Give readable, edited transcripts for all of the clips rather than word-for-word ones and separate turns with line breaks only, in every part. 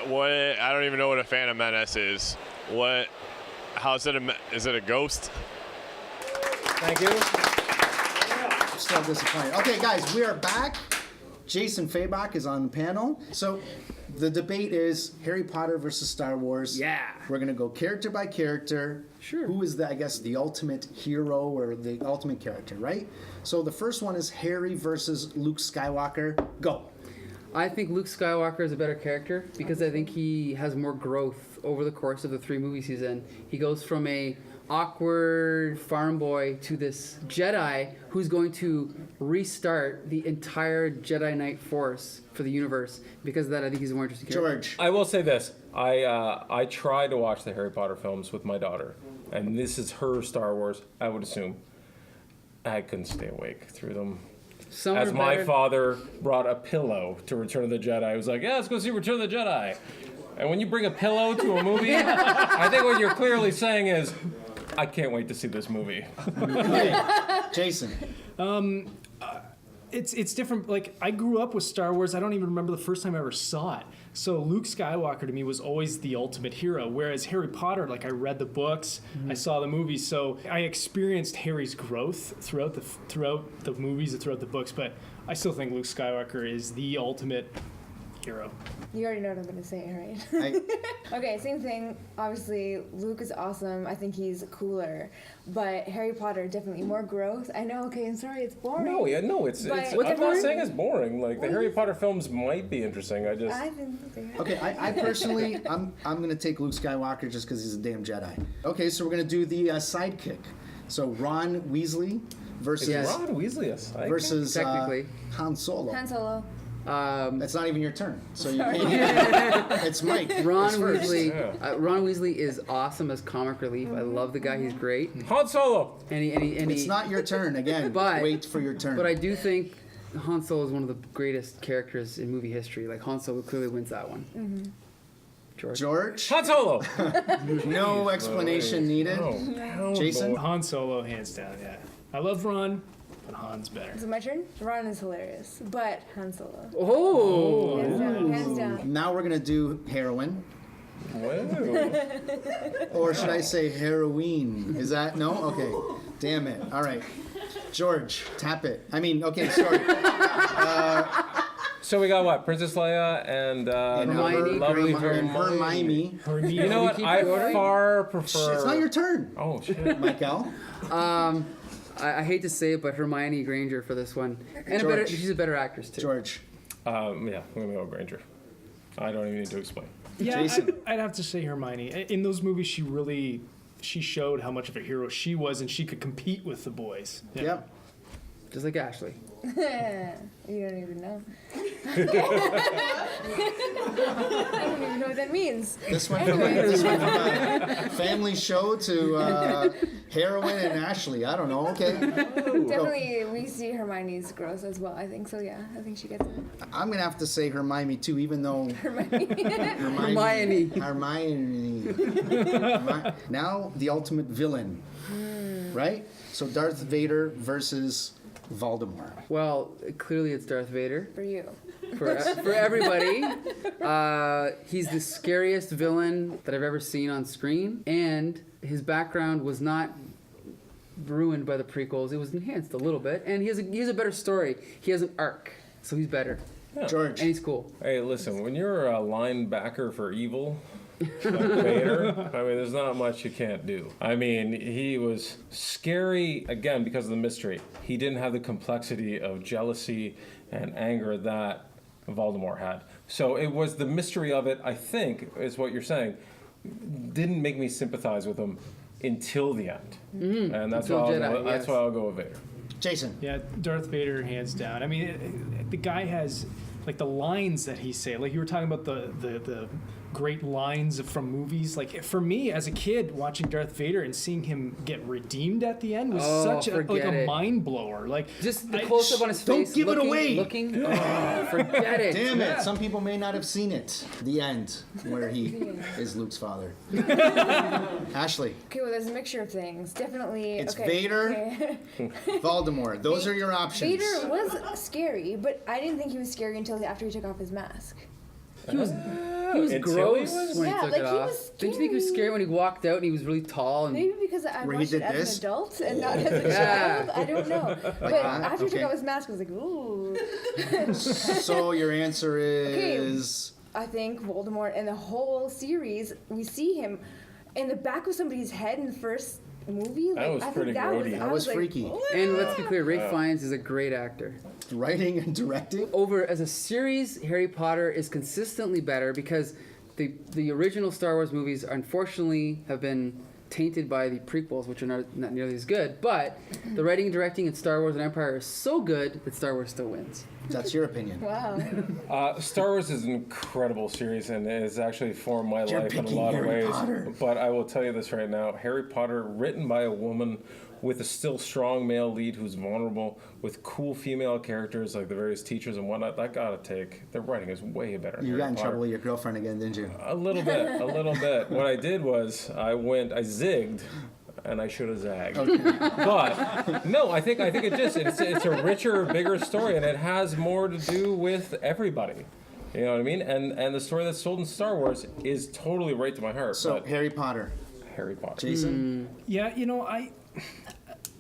What? I don't even know what a Phantom Menace is. What? How's it? Is it a ghost?
Thank you.
Still disappointed. Okay, guys, we are back. Jason Fabach is on the panel. So the debate is Harry Potter versus Star Wars.
Yeah.
We're going to go character by character.
Sure.
Who is, the ultimate hero or the ultimate character, right? So the first one is Harry versus Luke Skywalker. Go.
I think Luke Skywalker is a better character because I think he has more growth over the course of the 3 movies he's in. He goes from a awkward farm boy to this Jedi who's going to restart the entire Jedi Knight force for the universe. Because of that, I think he's a more interesting character.
George.
I will say this. I try to watch the Harry Potter films with my daughter, and this is her Star Wars, I would assume. I couldn't stay awake through them.
Some
As
are
my
better.
father brought a pillow to Return of the Jedi, I was like, yeah, let's go see Return of the Jedi. And when you bring a pillow to a movie, I think what you're clearly saying is, I can't wait to see this movie.
Jason.
It's different. Like, I grew up with Star Wars. I don't even remember the first time I ever saw it. So Luke Skywalker to me was always the ultimate hero. Whereas Harry Potter, like, I read the books, I saw the movies, so I experienced Harry's growth throughout the movies and throughout the books. But I still think Luke Skywalker is the ultimate hero.
You already know what I'm going to say, right? Okay, same thing. Obviously, Luke is awesome. I think he's cooler. But Harry Potter, definitely more growth. I know, okay, I'm sorry, it's boring.
No, it's
But-
I'm not saying it's boring. Like, the Harry Potter films might be interesting.
I think they're
Okay, I personally, I'm going to take Luke Skywalker just because he's a damn Jedi. Okay, so we're going to do the sidekick. So Ron Weasley versus
Yes.
Ron Weasley, yes.
versus
Technically.
Han Solo.
Han Solo.
It's not even your turn, so you can't. It's Mike.
Ron
It's first.
Weasley. Ron Weasley is awesome as comic relief. I love the guy. He's great.
Han Solo!
And he
It's not your turn again.
But-
wait for your turn.
But I do think Han Solo is one of the greatest characters in movie history. Like, Han Solo clearly wins that one.
George.
Han Solo!
No explanation needed.
Oh,
Jason.
Han Solo, hands down, yeah. I love Ron, but Han's better.
Is it my turn? Ron is hilarious. But Han Solo.
Oh!
Hands down, hands down.
Now we're gonna do heroin,
Whoa.
or should I say heroine? Is that no? Okay. Damn it. All right. George, tap it. I mean, okay, sorry.
So we got what? Princess Leia and
Hermione
lovely
Granger.
And Hermione.
You know what?
keep
I
it going?
far prefer.
It's not your turn,
Oh shit!
Michael.
I hate to say it, but Hermione Granger for this one. And
George.
she's a better actress, too.
George.
Yeah, I'm gonna go Granger. I don't even need to explain.
Yeah,
Jason.
I'd have to say Hermione. In those movies, she showed how much of a hero she was, and she could compete with the boys. Yeah.
Yep.
Just like Ashley.
You don't even know. I don't even know what that means.
This went from a family show to heroin and Ashley. I don't know. Okay.
Definitely, we see Hermione's growth as well. I think so. Yeah, I think she gets it.
I'm gonna have to say Hermione too, even though
Hermione.
Now the ultimate villain, right? So Darth Vader versus Valdemar.
Well, clearly it's Darth Vader.
For you.
For everybody. He's the scariest villain that I've ever seen on screen. And his background was not ruined by the prequels. It was enhanced a little bit. And he has a better story. He has an arc. So he's better.
George.
And he's cool.
Hey, listen, when you're a linebacker for evil, like Vader, I mean, there's not much you can't do. I mean, he was scary, again, because of the mystery. He didn't have the complexity of jealousy and anger that Valdemar had. So it was the mystery of it, I think, is what you're saying, didn't make me sympathize with him until the end. And that's
Until
why,
Jedi,
that's
yes.
why I'll go with Vader.
Jason.
Yeah, Darth Vader, hands down. I mean, the guy has, like, the lines that he say. Like, you were talking about the great lines from movies. Like, for me, as a kid, watching Darth Vader and seeing him get redeemed at the end was such a mind blower. Like,
Just the close up on his
Don't
face.
give it away.
Looking. Oh, forget it.
Damn it. Some people may not have seen it. The end, where he is Luke's father. Ashley.
Okay, well, there's a mixture of things. Definitely.
It's
okay,
Vader.
okay.
Voldemort. Those are your options.
Vader was scary, but I didn't think he was scary until after he took off his mask.
He was
Until
gross
he was?
when he
Yeah,
took
like,
it
he
off.
was
Didn't you think he was
scary.
scary when he walked out and he was really tall and
Maybe because I
Where he
watched it
did
as
this?
an adult and not as a
Yeah.
child. I don't know. But
that?
after he took
Okay.
off his mask, I was like, ooh.
So your answer is
I think Voldemort in the whole series, we see him in the back of somebody's head in the first movie.
That was
I think
pretty grody.
That was
like,
freaky.
"What?"
And let's be clear, Ray Fiennes is a great actor.
writing and directing.
Over as a series, Harry Potter is consistently better because the original Star Wars movies unfortunately have been tainted by the prequels, which are not nearly as good. But the writing and directing in Star Wars and Empire is so good that Star Wars still wins.
That's your opinion.
Wow.
Star Wars is an incredible series and has actually formed my
You're
life in a
picking
lot of
Harry
ways.
Potter.
But I will tell you this right now: Harry Potter, written by a woman with a still strong male lead who's vulnerable, with cool female characters like the various teachers and whatnot. I gotta take the writing is way better. in
You
Harry
got in
Potter.
trouble with your girlfriend again, didn't you?
A little bit, a little bit. What I did was I zigged, and I should have zagged. But no, I think it's a richer, bigger story, and it has more to do with everybody. You know what I mean? And the story that's told in Star Wars is totally right to my heart.
So
but
Harry Potter,
Harry Potter.
Jason.
Yeah,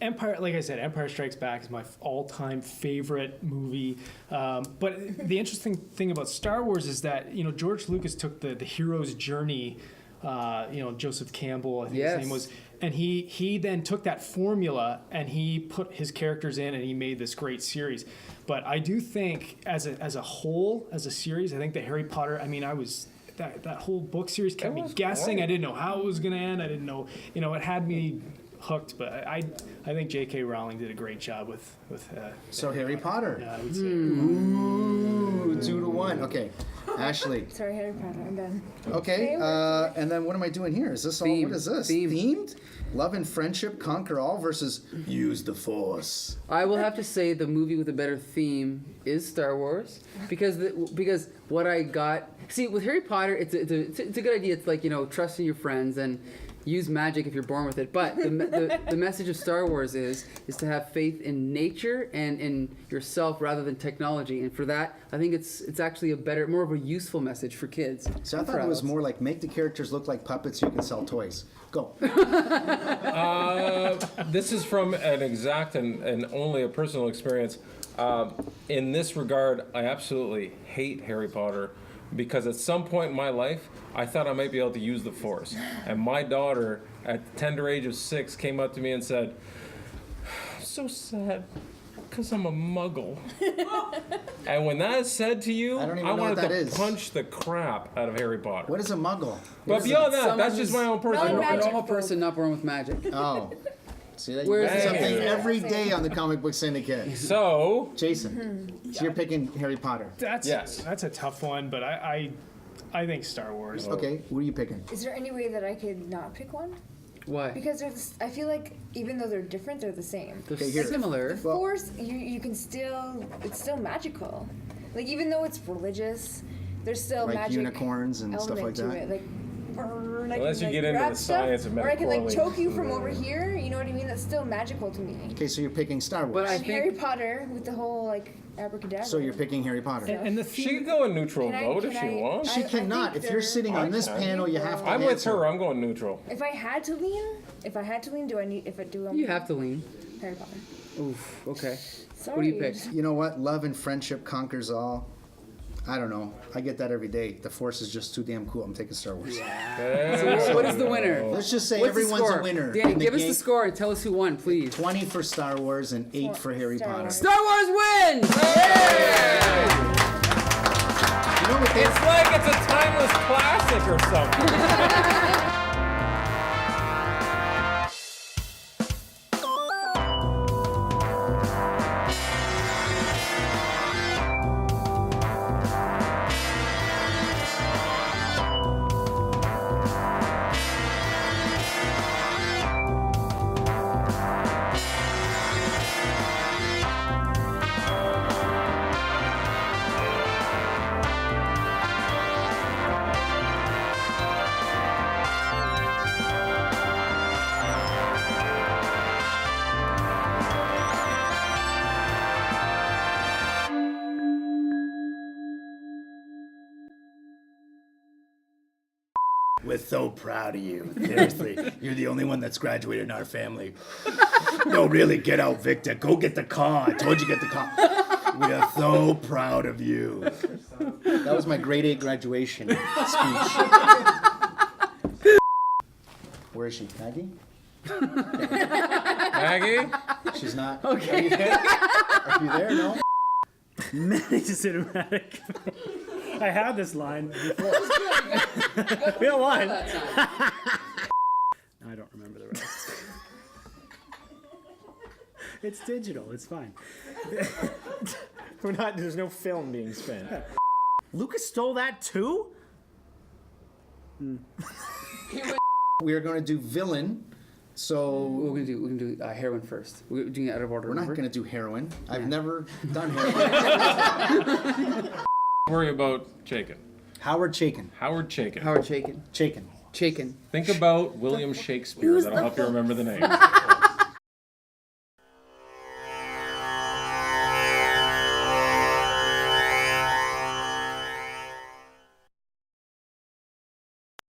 Empire, like I said, Empire Strikes Back is my all-time favorite movie. But the interesting thing about Star Wars is that George Lucas took the hero's journey. Joseph Campbell, I think
Yes.
his name was, and he then took that formula and he put his characters in and he made this great series. But I do think, as a whole, as a series, I think that Harry Potter. I mean, that whole book series kept me
was
guessing.
great.
I didn't know how it was going to end. I didn't know, it had me hooked. But I think J.K. Rowling did a great job with.
So Harry Potter.
Yeah, I would say.
Ooh, 2-1. Okay, Ashley.
Sorry, Harry Potter. I'm done.
Okay, and then what am I doing here? Is this all?
Theme.
What is this?
Theme.
Themed? Love and friendship conquer all versus use the force.
I will have to say the movie with a better theme is Star Wars because what I got with Harry Potter it's a good idea. It's like trusting your friends and use magic if you're born with it. But the message of Star Wars is to have faith in nature and in yourself rather than technology. And for that, I think it's actually more of a useful message for kids.
So I
and
thought
for
it was
adults.
more like make the characters look like puppets so you can sell toys. Go.
This is from an exact and only a personal experience. In this regard, I absolutely hate Harry Potter because at some point in my life, I thought I might be able to use the Force. And my daughter, at the tender age of 6, came up to me and said, "I'm so sad because I'm a muggle." And when that is said to you,
I don't even
I
know what
wanted
that
to
is.
punch the crap out of Harry Potter.
What is a muggle?
But beyond that,
Someone
that's just
who's
my own
a
personal
non-magic
opinion.
normal person not born with magic.
Oh. See that? You
Where's
learn
the-
something
Hey.
every day on the Comic Book Syndicate.
So,
Jason, so you're picking Harry Potter.
Yes.
That's a tough one, but I think Star Wars.
Okay, what are you picking?
Is there any way that I could not pick one?
Why?
Because I feel like even though they're different, they're the same.
They're
Okay, here.
similar.
The Force, you can still, it's still magical. Like even though it's religious, there's still
Like
magic
unicorns and stuff
element
like
to
that?
it. Like, I
Unless
can,
you
like,
get into
grab
the
stuff,
science of
or I can like
metaphorically.
choke you from over here. You know what I mean? That's still magical to me.
Okay, so you're picking Star Wars.
But I
And
think
Harry Potter with the whole like abracadabra.
So you're picking Harry Potter.
And the
She
theme,
could go a neutral
Can I-
vote if
can
she
I-
wants.
She
I
cannot.
think
If you're
they're-
sitting on this
I
panel, you have to
I'm with
answer.
her. I'm going neutral.
If I had to lean, do I need? If I do,
you have to lean.
Harry Potter.
Oof. Okay.
Sorry.
What do you pick?
You know what? Love and friendship conquers all. I don't know. I get that every day. The Force is just too damn cool. I'm taking Star Wars.
So what is the winner?
Let's just say
What's the
everyone's
score?
a winner.
Danny,
in the
give us
game.
the score and tell us who won, please.
20 for Star Wars and 8 for Harry
Star
Potter.
Wars.
Star Wars wins!
You know what they
It's like it's a timeless classic or something.
We're so proud of you. Seriously, you're the only one that's graduated in our family. No, really, get out, Victor. Go get the car. I told you get the car. We are so proud of you.
That was my grade 8 graduation speech. Where is she? Maggie?
Maggie?
She's not.
Okay.
Are you there? Are you there? No?
Many cinematic. I had this line before. Real line. I don't remember the rest. It's digital. It's fine.
There's no film being spent.
Lucas stole that too?
We are going to do villain. So
We're gonna do heroin first. We're doing it out of order.
we're not
remember?
going to do heroin. I've never done heroin.
Worry about Chaykin.
Howard Chaykin.
Howard Chaykin.
Howard Chaykin.
Chaykin.
Chaykin.
Think about William Shakespeare. That'll help you remember the name.